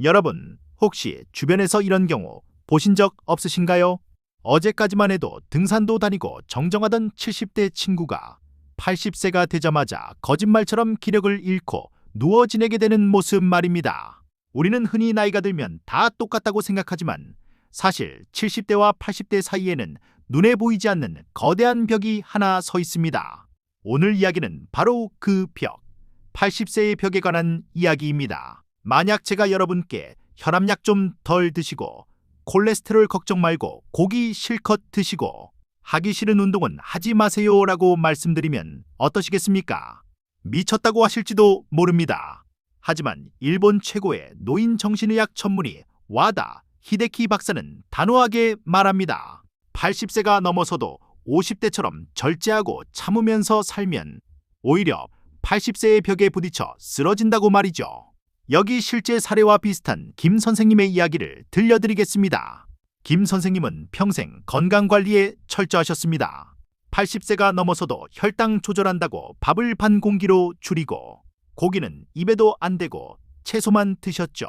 여러분, 혹시 주변에서 이런 경우 보신 적 없으신가요? 어제까지만 해도 등산도 다니고 정정하던 70대 친구가 80세가 되자마자 거짓말처럼 기력을 잃고 누워 지내게 되는 모습 말입니다. 우리는 흔히 나이가 들면 다 똑같다고 생각하지만 사실 70대와 80대 사이에는 눈에 보이지 않는 거대한 벽이 하나 서 있습니다. 오늘 이야기는 바로 그 벽, 80세의 벽에 관한 이야기입니다. 만약 제가 여러분께 혈압약 좀 덜 드시고 콜레스테롤 걱정 말고 고기 실컷 드시고 하기 싫은 운동은 하지 마세요 라고 말씀드리면 어떠시겠습니까? 미쳤다고 하실지도 모릅니다. 하지만 일본 최고의 노인 정신의학 전문의 와다 히데키 박사는 단호하게 말합니다. 80세가 넘어서도 50대처럼 절제하고 참으면서 살면 오히려 80세의 벽에 부딪혀 쓰러진다고 말이죠. 여기 실제 사례와 비슷한 김 선생님의 이야기를 들려드리겠습니다. 김 선생님은 평생 건강관리에 철저하셨습니다. 80세가 넘어서도 혈당 조절한다고 밥을 반 공기로 줄이고 고기는 입에도 안 대고 채소만 드셨죠.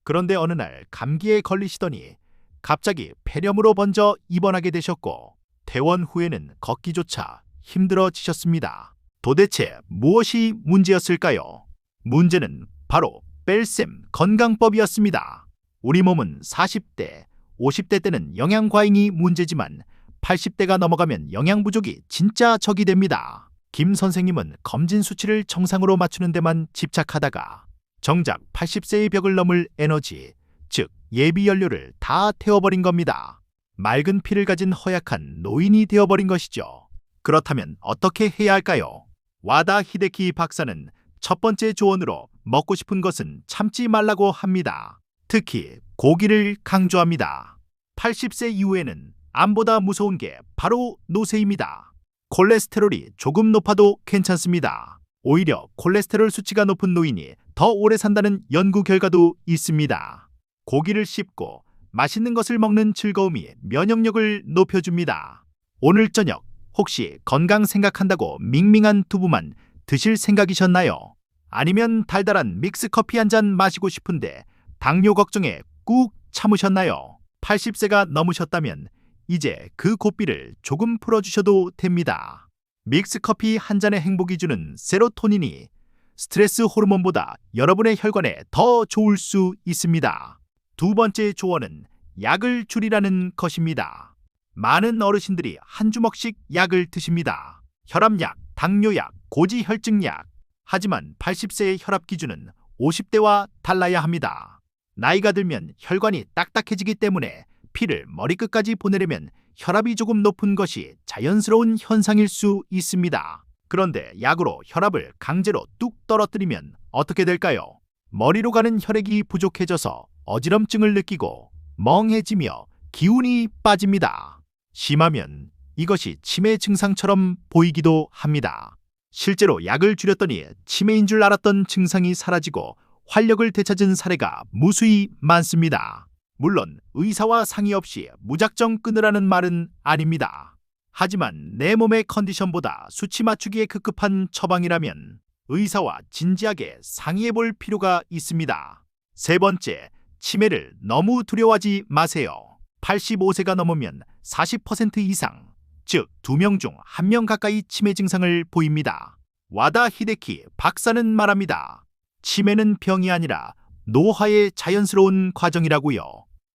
그런데 어느 날 감기에 걸리시더니 갑자기 폐렴으로 번져 입원하게 되셨고 퇴원 후에는 걷기조차 힘들어지셨습니다. 도대체 무엇이 문제였을까요? 문제는 바로 뺄셈 건강법이었습니다. 우리 몸은 40대, 50대 때는 영양 과잉이 문제지만 80대가 넘어가면 영양 부족이 진짜 적이 됩니다. 김 선생님은 검진 수치를 정상으로 맞추는 데만 집착하다가 정작 80세의 벽을 넘을 에너지, 즉 예비 연료를 다 태워버린 겁니다. 맑은 피를 가진 허약한 노인이 되어버린 것이죠. 그렇다면 어떻게 해야 할까요? 와다 히데키 박사는 첫 번째 조언으로 먹고 싶은 것은 참지 말라고 합니다. 특히 고기를 강조합니다. 80세 이후에는 암보다 무서운 게 바로 노쇠입니다. 콜레스테롤이 조금 높아도 괜찮습니다. 오히려 콜레스테롤 수치가 높은 노인이 더 오래 산다는 연구 결과도 있습니다. 고기를 씹고 맛있는 것을 먹는 즐거움이 면역력을 높여줍니다. 오늘 저녁 혹시 건강 생각한다고 밍밍한 두부만 드실 생각이셨나요? 아니면 달달한 믹스커피 한 잔 마시고 싶은데 당뇨 걱정에 꾹 참으셨나요? 80세가 넘으셨다면 이제 그 고삐를 조금 풀어주셔도 됩니다. 믹스커피 한 잔의 행복이 주는 세로토닌이 스트레스 호르몬보다 여러분의 혈관에 더 좋을 수 있습니다. 두 번째 조언은 약을 줄이라는 것입니다. 많은 어르신들이 한 주먹씩 약을 드십니다. 혈압약, 당뇨약, 고지혈증약. 하지만 80세의 혈압 기준은 50대와 달라야 합니다. 나이가 들면 혈관이 딱딱해지기 때문에 피를 머리끝까지 보내려면 혈압이 조금 높은 것이 자연스러운 현상일 수 있습니다. 그런데 약으로 혈압을 강제로 뚝 떨어뜨리면 어떻게 될까요? 머리로 가는 혈액이 부족해져서 어지럼증을 느끼고 멍해지며 기운이 빠집니다. 심하면 이것이 치매 증상처럼 보이기도 합니다. 실제로 약을 줄였더니 치매인 줄 알았던 증상이 사라지고 활력을 되찾은 사례가 무수히 많습니다. 물론 의사와 상의 없이 무작정 끊으라는 말은 아닙니다. 하지만 내 몸의 컨디션보다 수치 맞추기에 급급한 처방이라면 의사와 진지하게 상의해 볼 필요가 있습니다. 세 번째, 치매를 너무 두려워하지 마세요. 85세가 넘으면 40% 이상, 즉 2명 중 1명 가까이 치매 증상을 보입니다. 와다 히데키 박사는 말합니다. 치매는 병이 아니라 노화의 자연스러운 과정이라고요.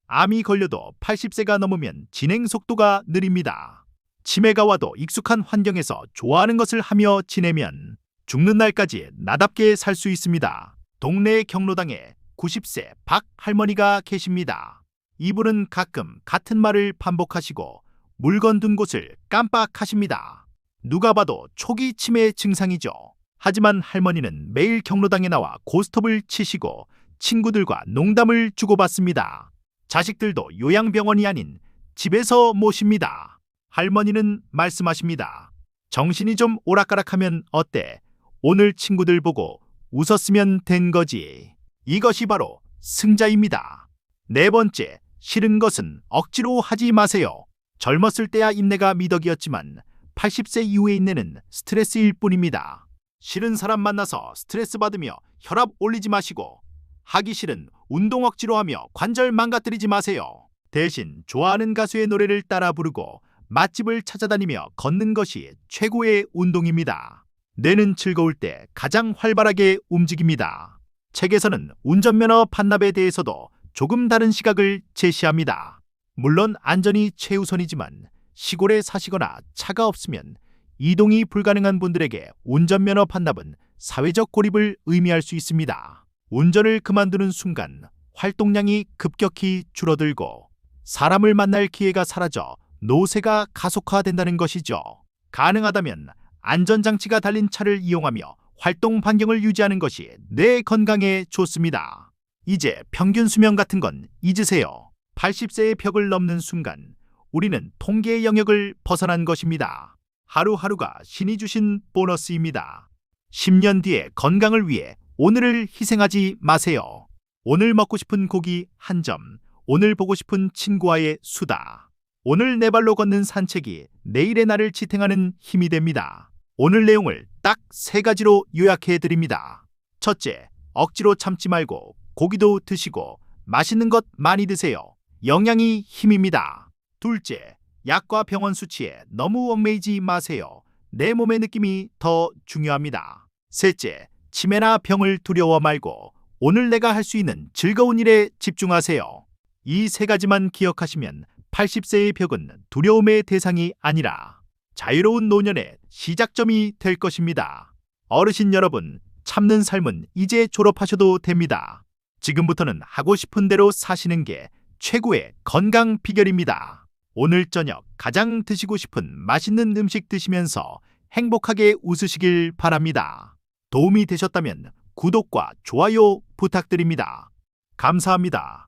암이 걸려도 80세가 넘으면 진행 속도가 느립니다. 치매가 와도 익숙한 환경에서 좋아하는 것을 하며 지내면 죽는 날까지 나답게 살 수 있습니다. 동네 경로당에 90세 박 할머니가 계십니다. 이분은 가끔 같은 말을 반복하시고 물건 둔 곳을 깜빡하십니다. 누가 봐도 초기 치매 증상이죠. 하지만 할머니는 매일 경로당에 나와 고스톱을 치시고 친구들과 농담을 주고받습니다. 자식들도 요양병원이 아닌 집에서 모십니다. 할머니는 말씀하십니다. 정신이 좀 오락가락하면 어때? 오늘 친구들 보고 웃었으면 된 거지. 이것이 바로 승자입니다. 네 번째, 싫은 것은 억지로 하지 마세요. 젊었을 때야 인내가 미덕이었지만 80세 이후의 인내는 스트레스일 뿐입니다. 싫은 사람 만나서 스트레스 받으며 혈압 올리지 마시고 하기 싫은 운동 억지로 하며 관절 망가뜨리지 마세요. 대신 좋아하는 가수의 노래를 따라 부르고 맛집을 찾아다니며 걷는 것이 최고의 운동입니다. 뇌는 즐거울 때 가장 활발하게 움직입니다. 책에서는 운전면허 반납에 대해서도 조금 다른 시각을 제시합니다. 물론 안전이 최우선이지만 시골에 사시거나 차가 없으면 이동이 불가능한 분들에게 운전면허 반납은 사회적 고립을 의미할 수 있습니다. 운전을 그만두는 순간 활동량이 급격히 줄어들고 사람을 만날 기회가 사라져 노쇠가 가속화된다는 것이죠. 가능하다면 안전장치가 달린 차를 이용하며 활동 반경을 유지하는 것이 뇌 건강에 좋습니다. 이제 평균 수명 같은 건 잊으세요. 80세의 벽을 넘는 순간 우리는 통계의 영역을 벗어난 것입니다. 하루하루가 신이 주신 보너스입니다. 10년 뒤의 건강을 위해 오늘을 희생하지 마세요. 오늘 먹고 싶은 고기 한 점, 오늘 보고 싶은 친구와의 수다. 오늘 내 발로 걷는 산책이 내일의 나를 지탱하는 힘이 됩니다. 오늘 내용을 딱 3가지로 요약해 드립니다. 첫째, 억지로 참지 말고 고기도 드시고 맛있는 것 많이 드세요. 영양이 힘입니다. 둘째, 약과 병원 수치에 너무 얽매이지 마세요. 내 몸의 느낌이 더 중요합니다. 셋째, 치매나 병을 두려워 말고 오늘 내가 할 수 있는 즐거운 일에 집중하세요. 이 3가지만 기억하시면 80세의 벽은 두려움의 대상이 아니라 자유로운 노년의 시작점이 될 것입니다. 어르신 여러분, 참는 삶은 이제 졸업하셔도 됩니다. 지금부터는 하고 싶은 대로 사시는 게 최고의 건강 비결입니다. 오늘 저녁 가장 드시고 싶은 맛있는 음식 드시면서 행복하게 웃으시길 바랍니다. 도움이 되셨다면 구독과 좋아요 부탁드립니다. 감사합니다.